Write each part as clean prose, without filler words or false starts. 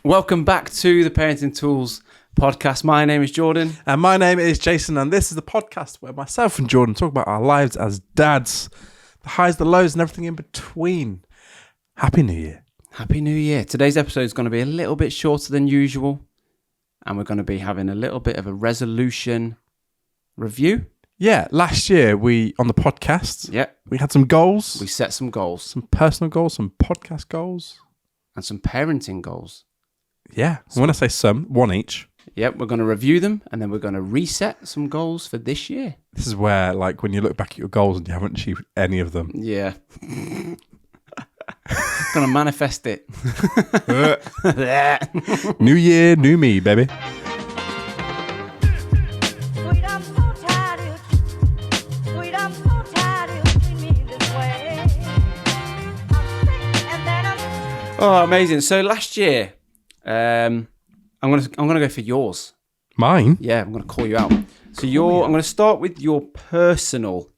Welcome back to the Parenting Tools podcast. My name is Jordan. And my name is Jason, and this is the podcast where myself and Jordan talk about our lives as dads, the highs, the lows, and everything in between. Happy New Year. Happy New Year. Today's episode is going to be a little bit shorter than usual, and we're going to be having a little bit of a resolution review. Yeah, last year on the podcast, Yeah, we had some goals. we set some goals Some personal goals, some podcast goals. and some parenting goals. Yeah, when I say some, one each. Yep, we're going to review them, and then we're going to reset some goals for this year. This is where, like, when you look back at your goals and you haven't achieved any of them. Yeah. Going to manifest it. New year, new me, baby. Oh, amazing. So last year, I'm gonna go for yours. Mine? Yeah, I'm gonna call you out. So I'm gonna start with your personal.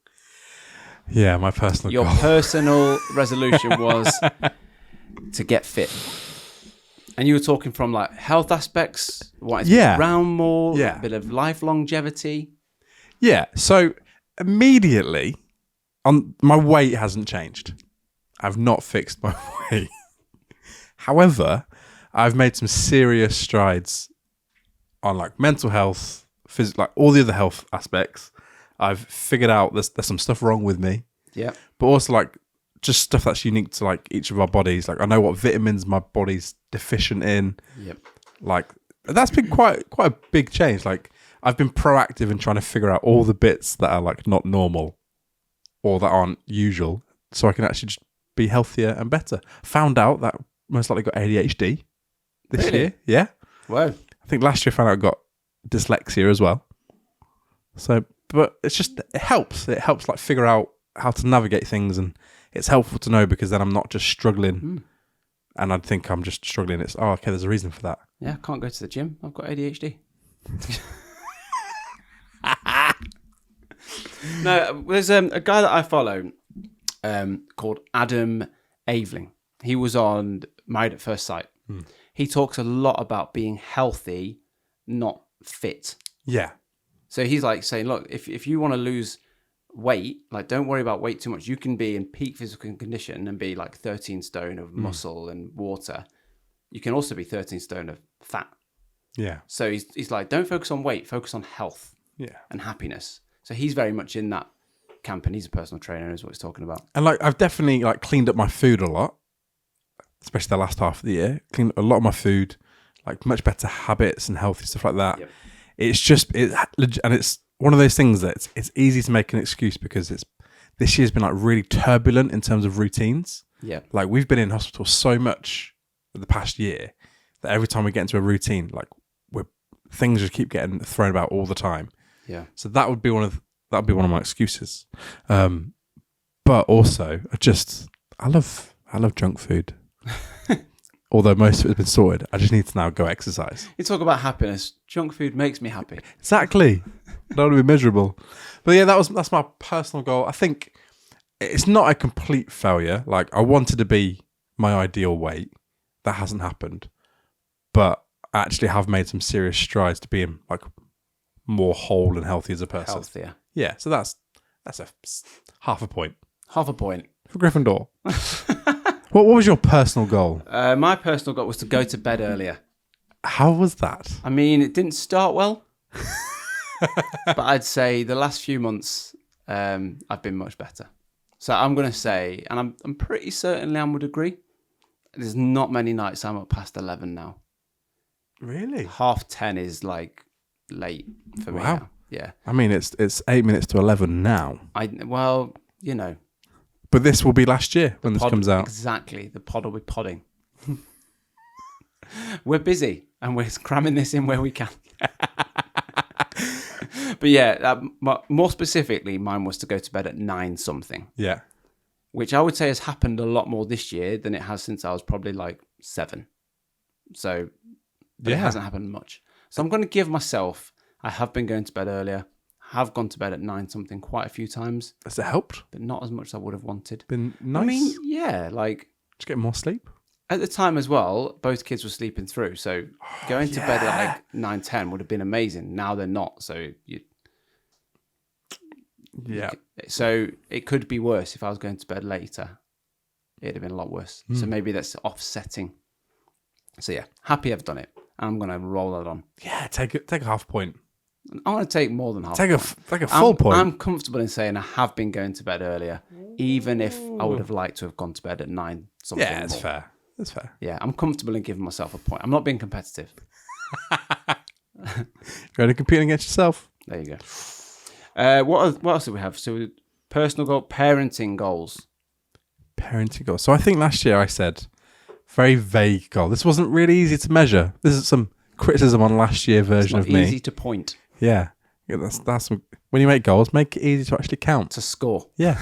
Yeah, my personal Your goal. personal resolution was to get fit, and you were talking from like health aspects, wanting to be around more, a bit of life longevity. Yeah, so immediately, my weight hasn't changed. I've not fixed my weight. However, I've made some serious strides on like mental health, like all the other health aspects. I've figured out there's some stuff wrong with me. Yeah. But also like just stuff that's unique to like each of our bodies. Like I know what vitamins my body's deficient in. Yep. Like that's been quite a big change. Like I've been proactive in trying to figure out all the bits that are like not normal or that aren't usual, so I can actually just be healthier and better. Found out that most likely got ADHD this year. Yeah. Wow. I think last year I found out I got dyslexia as well. So, but it helps. It helps like figure out how to navigate things, and it's helpful to know because then I'm not just struggling and I think I'm just struggling. It's, okay, there's a reason for that. Yeah, I can't go to the gym. I've got ADHD. No, there's a guy that I follow called Adam Aveling. He was on Married at First Sight. He talks a lot about being healthy, not fit. Yeah. So he's like saying, look, if you want to lose weight, like don't worry about weight too much. You can be in peak physical condition and be like 13 stone of muscle and water. You can also be 13 stone of fat. Yeah. So he's like, don't focus on weight, focus on health and happiness. So he's very much in that camp, and he's a personal trainer, is what he's talking about. And like I've definitely like cleaned up my food a lot, especially the last half of the year. Cleaned up a lot of my food, like much better habits and healthy stuff like that. Yep. It's just and it's one of those things that it's easy to make an excuse because this year's been like really turbulent in terms of routines. Yeah. Like we've been in hospital so much for the past year that every time we get into a routine, like things just keep getting thrown about all the time. Yeah. So that would be one of my excuses. But also I love junk food. Although most of it has been sorted, I just need to now go exercise. You talk about happiness. Junk food makes me happy. Exactly. I don't want to be miserable. But yeah, that's my personal goal. I think it's not a complete failure. Like I wanted to be my ideal weight. That hasn't happened. But I actually have made some serious strides to being like more whole and healthy as a person. Healthier. Yeah, so that's a half a point. Half a point. For Gryffindor. What was your personal goal? My personal goal was to go to bed earlier. How was that? I mean, it didn't start well. But I'd say the last few months, I've been much better. So I'm going to say, and I'm pretty certain Liam would agree, there's not many nights I'm up past 11 now. Really? 10:30 is like late for me now. Yeah. I mean, it's 8 minutes to 11 now. Well, you know. But this will be last year when this comes out. Exactly. The pod will be podding. We're busy and we're cramming this in where we can. But yeah, more specifically, mine was to go to bed at 9 something. Yeah. Which I would say has happened a lot more this year than it has since I was probably like 7. So it hasn't happened much. So I'm going to give myself, I have been going to bed earlier. Have gone to bed at 9 something quite a few times. Has it helped? But not as much as I would have wanted. Been nice? I mean, yeah, like... Just get more sleep? At the time as well, both kids were sleeping through. So going to bed at like 9, 10 would have been amazing. Now they're not. So so it could be worse if I was going to bed later. It'd have been a lot worse. So maybe that's offsetting. So yeah, happy I've done it. I'm going to roll that on. Yeah, take a half point. I want to take more than half. Take a full point. I'm comfortable in saying I have been going to bed earlier, even if I would have liked to have gone to bed at 9 something. Yeah, it's fair. That's fair. Yeah, I'm comfortable in giving myself a point. I'm not being competitive. You're only competing against yourself. There you go. What else do we have? So personal goal, parenting goals. Parenting goals. So I think last year I said very vague goal. This wasn't really easy to measure. This is some criticism on last year version of me. Easy to point. Yeah, that's when you make goals, make it easy to actually count. To score. Yeah.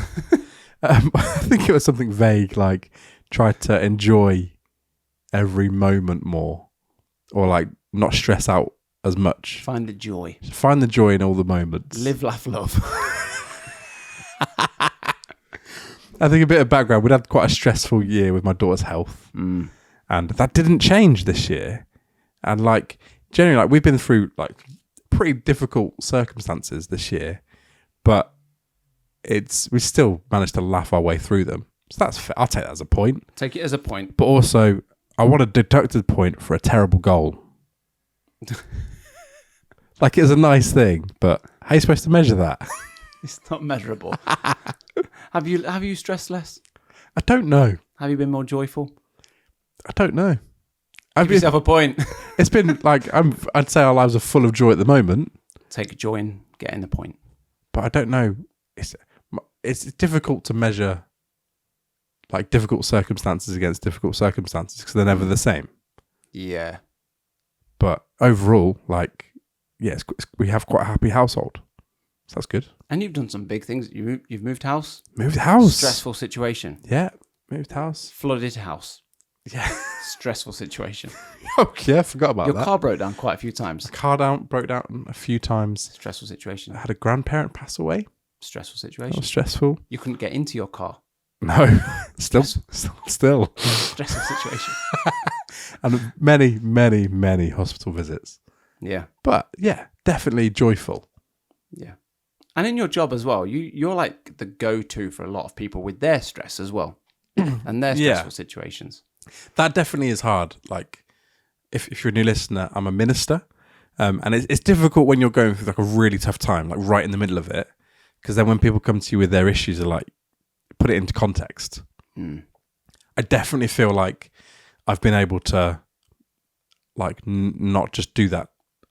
I think it was something vague like try to enjoy every moment more, or like not stress out as much. Find the joy. Find the joy in all the moments. Live, laugh, love. I think a bit of background. We'd had quite a stressful year with my daughter's health, and that didn't change this year. And like generally, like we've been through like pretty difficult circumstances this year, but we still managed to laugh our way through them. So that's fair. I'll take that as a point. Take it as a point. But also, I want a deducted point for a terrible goal. Like it's a nice thing, but how are you supposed to measure that? It's not measurable. Have you stressed less? I don't know. Have you been more joyful? I don't know. Give yourself a point. It's been like I'd say our lives are full of joy at the moment. Take joy in getting the point. But I don't know. It's difficult to measure like difficult circumstances against difficult circumstances because they're never the same. Yeah. But overall, like, yes, we have quite a happy household. So that's good. And you've done some big things. You've moved house. Moved house. Stressful situation. Yeah. Moved house. Flooded house. Yeah. Stressful situation. Oh, yeah. Forgot about that. Your car broke down quite a few times. The car broke down a few times. Stressful situation. I had a grandparent pass away. Stressful That situation. was stressful. You couldn't get into your car. No. Still. Stressful situation. And many, many, many hospital visits. Yeah. But yeah, definitely joyful. Yeah. And in your job as well, you're like the go-to for a lot of people with their stress as well. And their stressful situations. That definitely is hard. Like, if you're a new listener, I'm a minister. And it's difficult when you're going through like a really tough time, like right in the middle of it. Because then when people come to you with their issues, are like, put it into context. I definitely feel like I've been able to like not just do that.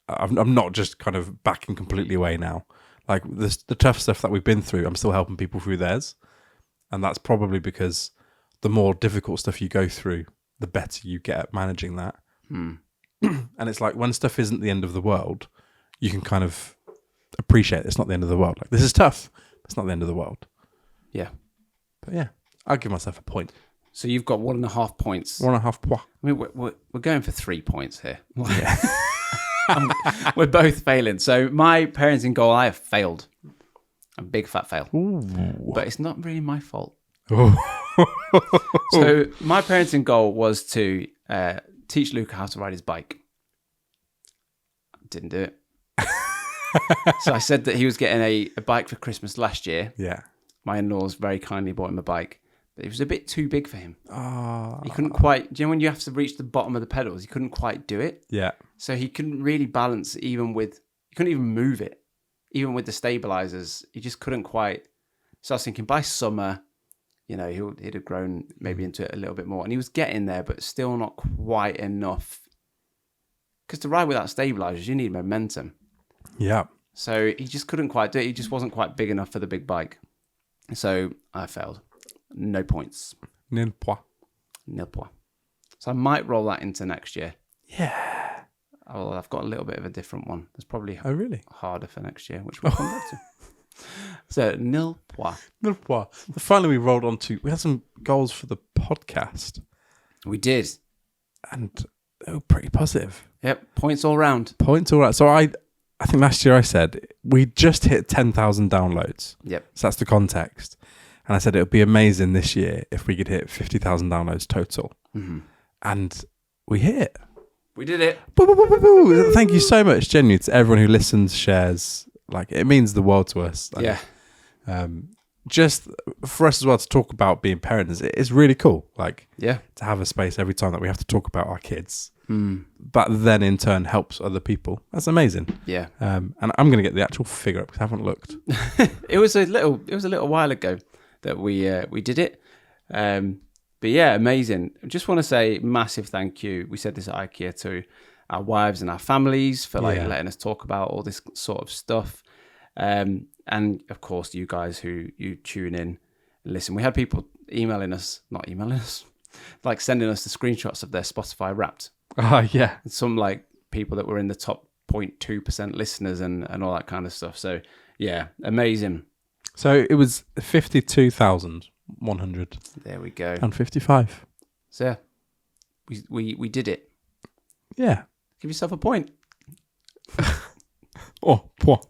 I'm not just kind of backing completely away now. Like the tough stuff that we've been through, I'm still helping people through theirs. And that's probably because the more difficult stuff you go through, the better you get at managing that. And it's like when stuff isn't the end of the world, you can kind of appreciate it's not the end of the world. Like this is tough. It's not the end of the world. Yeah. But yeah, I'll give myself a point. So you've got 1.5 points. 1.5 points. I mean, we're going for 3 points here. Yeah. We're both failing. So my parenting goal, I have failed. A big fat fail. Ooh. But it's not really my fault. Oh. So my parenting goal was to teach Luca how to ride his bike. Didn't do it. So I said that he was getting a bike for Christmas last year. Yeah. My in-laws very kindly bought him a bike. But it was a bit too big for him. Oh. He couldn't quite... Do you know when you have to reach the bottom of the pedals? He couldn't quite do it. Yeah. So he couldn't really balance even with... He couldn't even move it. Even with the stabilizers. He just couldn't quite... So I was thinking by summer, you know, he'd have grown maybe into it a little bit more. And he was getting there, but still not quite enough. Because to ride without stabilizers, you need momentum. Yeah. So he just couldn't quite do it. He just wasn't quite big enough for the big bike. So I failed. No points. Nil point. Nil point. So I might roll that into next year. Yeah. Oh, I've got a little bit of a different one. It's probably harder for next year, which we'll come back to. So nil point. Nil point. Finally, we rolled on to... We had some goals for the podcast. We did. And they were pretty positive. Yep. Points all round. Points all right. So I think last year I said we just hit 10,000 downloads. Yep. So that's the context. And I said it would be amazing this year if we could hit 50,000 downloads total. Mm-hmm. And we hit it. We did it. Boo, boo, boo, boo, boo. Thank you so much, genuinely, to everyone who listens, shares. Like, it means the world to us. Like, Yeah. Just for us as well to talk about being parents, it's really cool. Like, Yeah. to have a space every time that we have to talk about our kids, but then in turn helps other people. That's amazing. Yeah. And I'm going to get the actual figure up because I haven't looked. It was a little while ago that we did it. But yeah, amazing. I just want to say massive thank you. We said this at IKEA to our wives and our families for letting us talk about all this sort of stuff. And of course, you guys who you tune in and listen. We had people not emailing us, like sending us the screenshots of their Spotify Wrapped. Oh, yeah. Some like people that were in the top 0.2% listeners and all that kind of stuff. So yeah, amazing. So it was 52,155. There we go. So yeah, we did it. Yeah. Give yourself a point. Oh, what?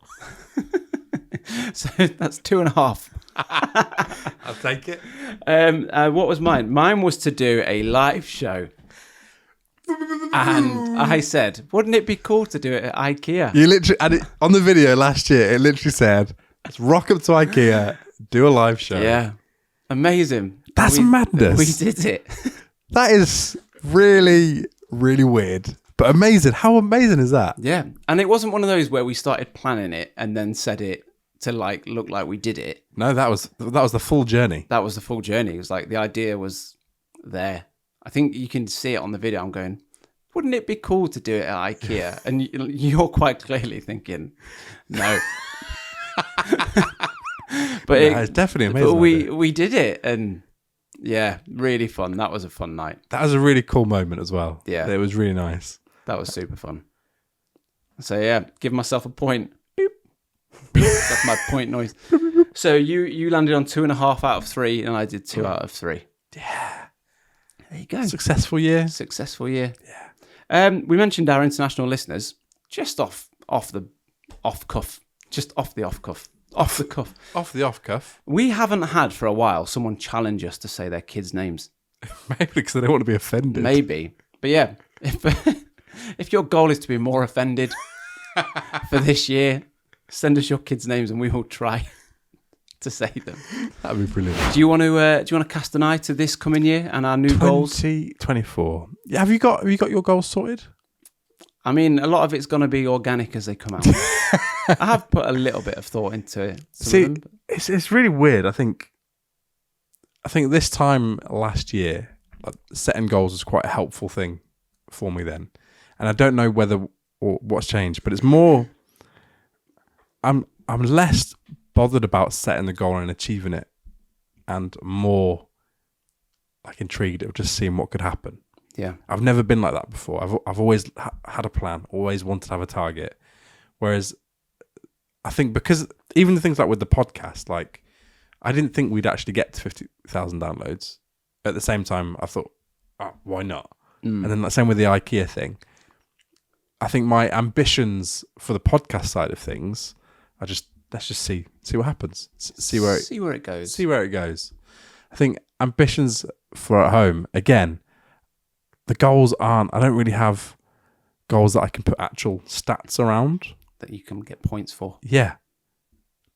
So that's 2.5. I'll take it. What was mine? Mine was to do a live show. And I said, wouldn't it be cool to do it at IKEA? You literally, and on the video last year, it literally said, let's rock up to IKEA, do a live show. Yeah. Amazing. That's madness. We did it. That is really, really weird. But amazing. How amazing is that? Yeah. And it wasn't one of those where we started planning it and then said it to like look like we did it. No, that was the full journey. That was the full journey. It was like the idea was there. I think you can see it on the video. I'm going, wouldn't it be cool to do it at IKEA? And you're quite clearly thinking, no. But it's definitely amazing. But we did it, and yeah, really fun. That was a fun night. That was a really cool moment as well. Yeah, it was really nice. That was super fun. So yeah, give myself a point. Boop. That's my point noise. So you landed on 2.5 out of 3, and I did 2 out of 3. Yeah. There you go. Successful year. Yeah. We mentioned our international listeners just off the cuff. We haven't had for a while someone challenge us to say their kids' names. Maybe because they don't want to be offended. Maybe. But yeah, if your goal is to be more offended for this year, send us your kids' names and we will try to say them. That'd be brilliant. Do you want to cast an eye to this coming year and our new goals? 2024. Yeah, have you got your goals sorted? I mean, a lot of it's going to be organic as they come out. I have put a little bit of thought into it. See, it's really weird. I think this time last year, like, setting goals was quite a helpful thing for me then, and I don't know whether or what's changed, but it's more. I'm less bothered about setting the goal and achieving it, and more like intrigued of just seeing what could happen. Yeah, I've never been like that before. I've always had a plan, always wanted to have a target. Whereas I think because even the things like with the podcast, like I didn't think we'd actually get to 50,000 downloads. At the same time, I thought, oh, why not? And then the same with the IKEA thing. I think my ambitions for the podcast side of things are just, let's just see what happens. See where it goes. I think ambitions for at home, again, the goals I don't really have goals that I can put actual stats around. That you can get points for. Yeah.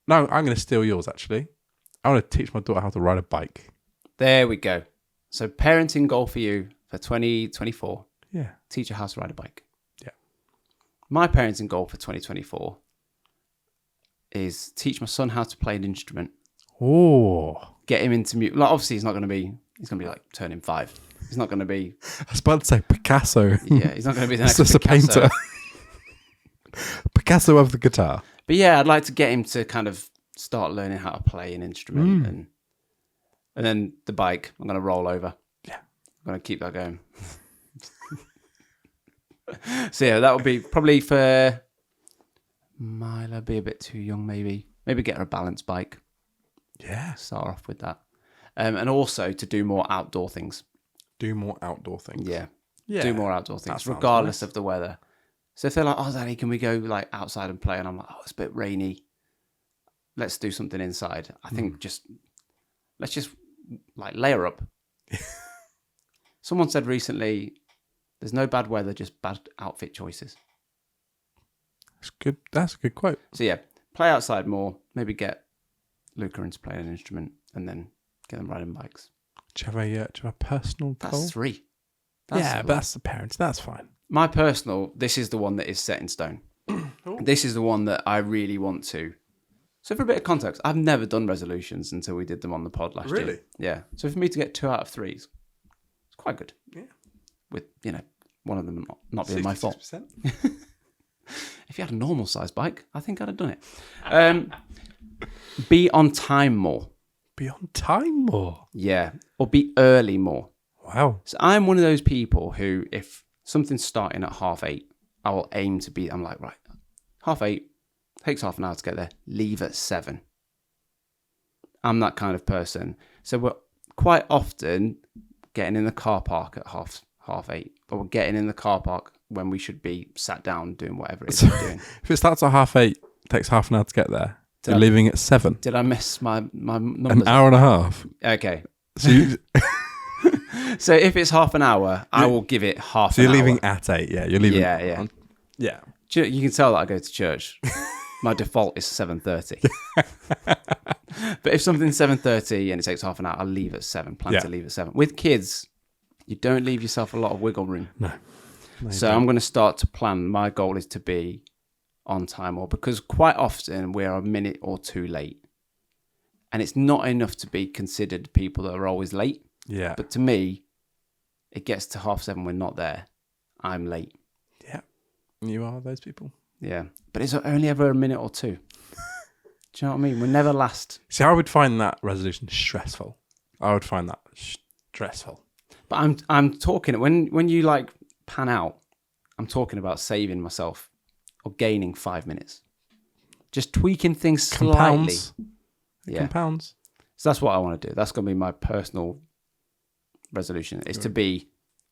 No, I'm going to steal yours, actually. I want to teach my daughter how to ride a bike. There we go. So parenting goal for you for 2024. Yeah. Teach her how to ride a bike. Yeah. My parenting goal for 2024 is teach my son how to play an instrument. Oh. Get him into music. Like, obviously, he's going to be like turning 5. He's not going to be... I was about to say Picasso. Yeah, he's not going to be the next just Picasso. A painter. Picasso of the guitar. But yeah, I'd like to get him to kind of start learning how to play an instrument. And then the bike, I'm going to roll over. Yeah. I'm going to keep that going. So yeah, that would be probably for... Mila, be a bit too young maybe. Maybe get her a balance bike. Yeah. Start off with that. And also to do more outdoor things. Do more outdoor things. Yeah. Yeah. Do more outdoor things, regardless of the weather. So if they're like, oh, Daddy, can we go like outside and play? And I'm like, oh, it's a bit rainy. Let's do something inside. I think let's just like layer up. Someone said recently, there's no bad weather, just bad outfit choices. That's good. That's a good quote. So yeah, play outside more. Maybe get Luca into playing an instrument, and then get them riding bikes. Do you have a personal goal? That's 3. But that's the parents. That's fine. My personal, this is the one that is set in stone. This is the one that I really want to. So for a bit of context, I've never done resolutions until we did them on the pod last year. Really? Yeah. So for me to get 2 out of 3 is quite good. Yeah. With, one of them not being my fault. 66%. If you had a normal size bike, I think I'd have done it. Be on time more. Be on time more. Yeah. Or be early more. Wow. So I'm one of those people who, if something's starting at 8:30, I will aim to be, I'm like, right, 8:30, takes half an hour to get there, leave at 7. I'm that kind of person. So we're quite often getting in the car park at half 8, or we're getting in the car park when we should be sat down doing whatever it is we're doing. If it starts at 8:30, takes half an hour to get there. You're leaving at 7. Did I miss my numbers? An hour and a half. Okay. So, So if it's half an hour, I will give it half so an you're hour. leaving at 8, yeah. You're leaving. Yeah. Yeah. You can tell that I go to church. My default is 7:30. But if something's 7:30 and it takes half an hour, I'll leave at 7. Plan to leave at 7. With kids, you don't leave yourself a lot of wiggle room. No. So I'm going to start to plan. My goal is to be on time, or because quite often we're a minute or 2 late. And it's not enough to be considered people that are always late. Yeah. But to me, it gets to 7:30, we're not there. I'm late. Yeah. You are those people. Yeah. But it's only ever a minute or 2. Do you know what I mean? We're never last. See, I would find that resolution stressful. I would find that stressful. But I'm talking, when you like pan out, I'm talking about saving myself or gaining 5 minutes. Just tweaking things slightly. Compounds. Yeah. Compounds. So that's what I want to do. That's going to be my personal resolution, is to be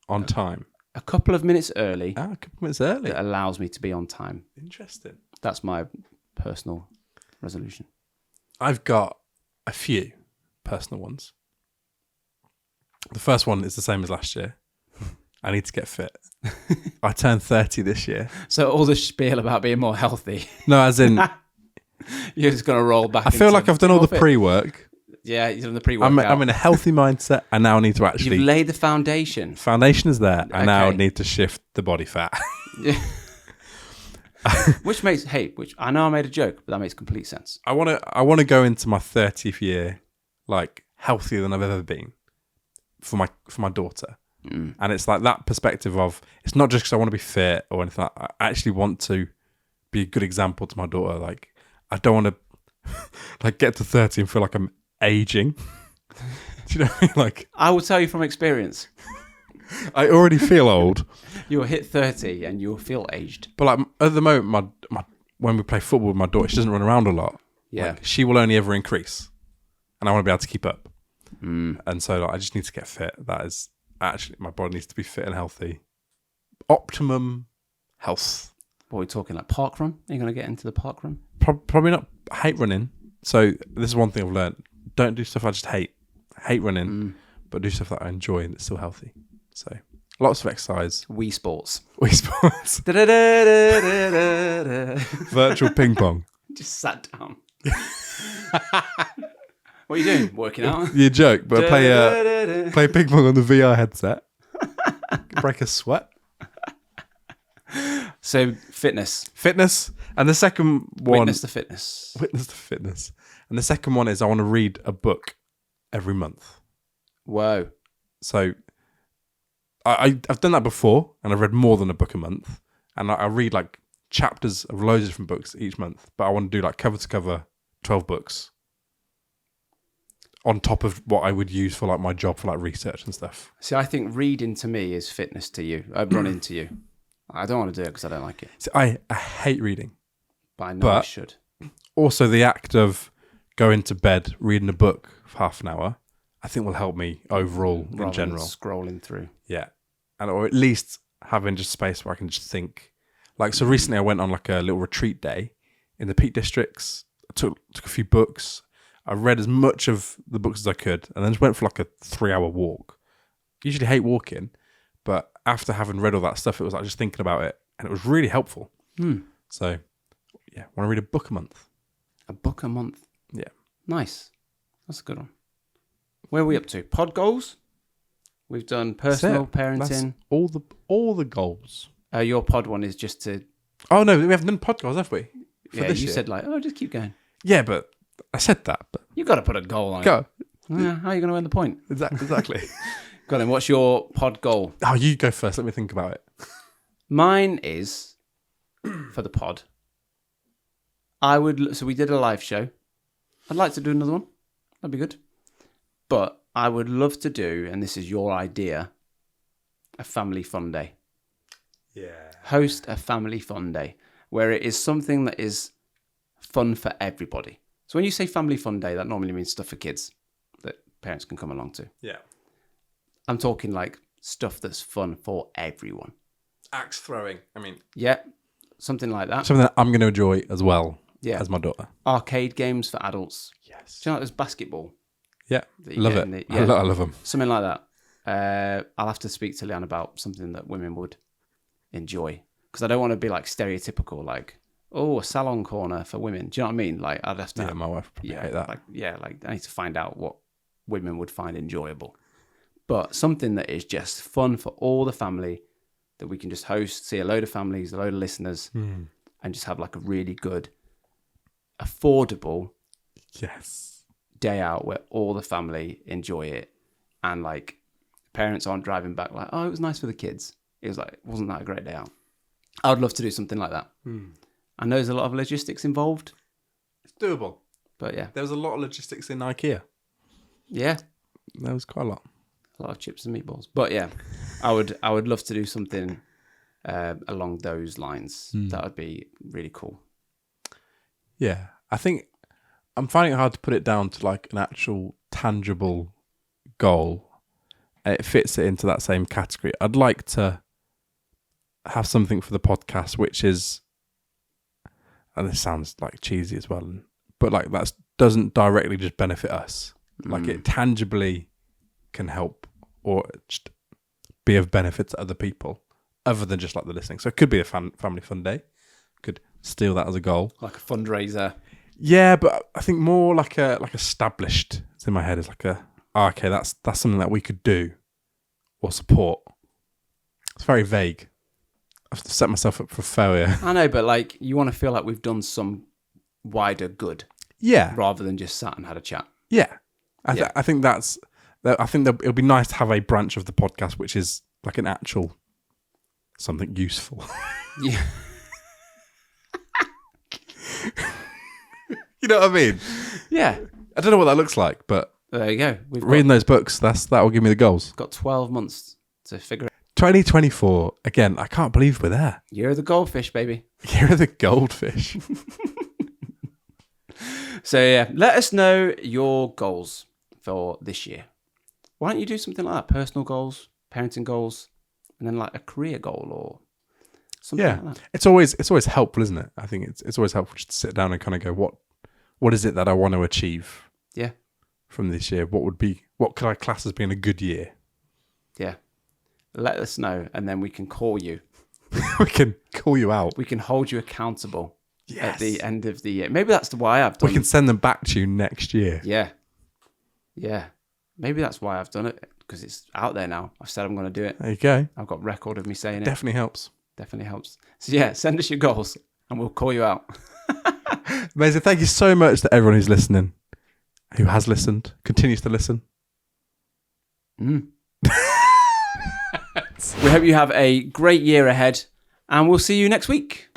on time. A couple of minutes early. A couple of minutes early. That allows me to be on time. Interesting. That's my personal resolution. I've got a few personal ones. The first one is the same as last year. I need to get fit. I turned 30 this year. So all the spiel about being more healthy. No, as in... You're just going to roll back. I feel like I've done all the pre-work. Yeah, you've done the pre-work. I'm in a healthy mindset. I now need to actually... You've laid the foundation. Foundation is there. I now need to shift the body fat. Yeah. Which I know I made a joke, but that makes complete sense. I want to go into my 30th year like healthier than I've ever been for my daughter. And it's like that perspective of, it's not just because I want to be fit or anything. I actually want to be a good example to my daughter. Like, I don't want to like get to 30 and feel like I'm aging. Do you know what I mean? Like, I will tell you from experience. I already feel old. You'll hit 30 and you'll feel aged. But like at the moment, my when we play football with my daughter, she doesn't run around a lot. Yeah. Like, she will only ever increase. And I want to be able to keep up. And so like, I just need to get fit. That is actually, my body needs to be fit and healthy. Optimum health. What are we talking, like park run? Are you going to get into the park run? Probably not. I hate running. So this is one thing I've learned. Don't do stuff I just hate. I hate running, but do stuff that I enjoy and that's still healthy. So lots of exercise. Wii Sports. Wii Sports. Virtual ping pong. Just sat down. What are you doing? Working out? You joke, but play ping pong on the VR headset. Break a sweat. So fitness. And the second one... Witness the fitness. And the second one is I want to read a book every month. Whoa. So I've done that before, and I've read more than a book a month. And I read like chapters of loads of different books each month. But I want to do like cover to cover 12 books on top of what I would use for like my job for like research and stuff. See, I think reading to me is fitness to you. Running to you. I don't want to do it because I don't like it. So I hate reading. But I know I should. Also, the act of going to bed, reading a book for half an hour, I think will help me overall in general. Scrolling through. Yeah. And or at least having just space where I can just think. Like, so recently I went on like a little retreat day in the Peak Districts. I took a few books. I read as much of the books as I could and then just went for like a 3-hour walk. usually hate walking, but after having read all that stuff, it was like just thinking about it, and it was really helpful. So, yeah, want to read a book a month. A book a month. Yeah. Nice. That's a good one. Where are we up to? Pod goals? We've done personal parenting. That's all the goals. Your pod one is just to... Oh, no, we haven't done pod goals, have we? For this year. Said like, just keep going. Yeah, but I said that. But You've got to put a goal on it. Go. Yeah, how are you going to earn the point? Exactly. Go on then, what's your pod goal? Oh, you go first. Let me think about it. Mine is, for the pod, so we did a live show. I'd like to do another one. That'd be good. But I would love to do, and this is your idea, a family fun day. Yeah. Host a family fun day where it is something that is fun for everybody. So when you say family fun day, that normally means stuff for kids that parents can come along to. Yeah. I'm talking like stuff that's fun for everyone. Axe throwing. I mean, yeah, something like that. Something that I'm going to enjoy as well. Yeah. As my daughter. Arcade games for adults. Yes. Do you know like there's basketball? Yeah. Love it. I love them. Something like that. I'll have to speak to Leanne about something that women would enjoy. Because I don't want to be like stereotypical, like, a salon corner for women. Do you know what I mean? Like, I'd have to... Yeah, my wife would probably hate that. Like I need to find out what women would find enjoyable. But something that is just fun for all the family that we can just host, see a load of families, a load of listeners, and just have like a really good, affordable day out where all the family enjoy it. And like parents aren't driving back like, it was nice for the kids. It was like, wasn't that a great day out? I would love to do something like that. I know there's a lot of logistics involved. It's doable. But yeah. There was a lot of logistics in IKEA. Yeah. There was quite a lot. A lot of chips and meatballs. But yeah, I would love to do something along those lines. That would be really cool. Yeah. I think I'm finding it hard to put it down to like an actual tangible goal. It fits it into that same category. I'd like to have something for the podcast, which is, and this sounds like cheesy as well, but like that doesn't directly just benefit us. Like it tangibly can help or just be of benefit to other people other than just like the listening. So it could be a family fun day. Could steal that as a goal. Like a fundraiser. Yeah, but I think more like established. It's in my head. It's like okay, that's something that we could do or support. It's very vague. I've set myself up for failure. I know, but like you want to feel like we've done some wider good. Yeah. Rather than just sat and had a chat. Yeah. I think it'll be nice to have a branch of the podcast which is like an actual something useful. Yeah. You know what I mean? Yeah. I don't know what that looks like, but there you go. Reading those books, that will give me the goals. Got 12 months to figure it. 2024. Again, I can't believe we're there. Year of the goldfish, baby. Year of the goldfish. So yeah, let us know your goals for this year. Why don't you do something like that? Personal goals, parenting goals, and then like a career goal or something like that. It's always helpful, isn't it? I think it's always helpful just to sit down and kind of go, what is it that I want to achieve? Yeah. From this year, what could I class as being a good year? Yeah. Let us know, and then we can call you. We can call you out. We can hold you accountable at the end of the year. Maybe that's why I've done it. We can send them back to you next year. Yeah. Yeah. Maybe that's why I've done it, because it's out there now. I've said I'm going to do it. There you go. I've got record of me saying it. Definitely helps. Definitely helps. So yeah, send us your goals, and we'll call you out. Amazing. Thank you so much to everyone who's listening, who has listened, continues to listen. We hope you have a great year ahead, and we'll see you next week.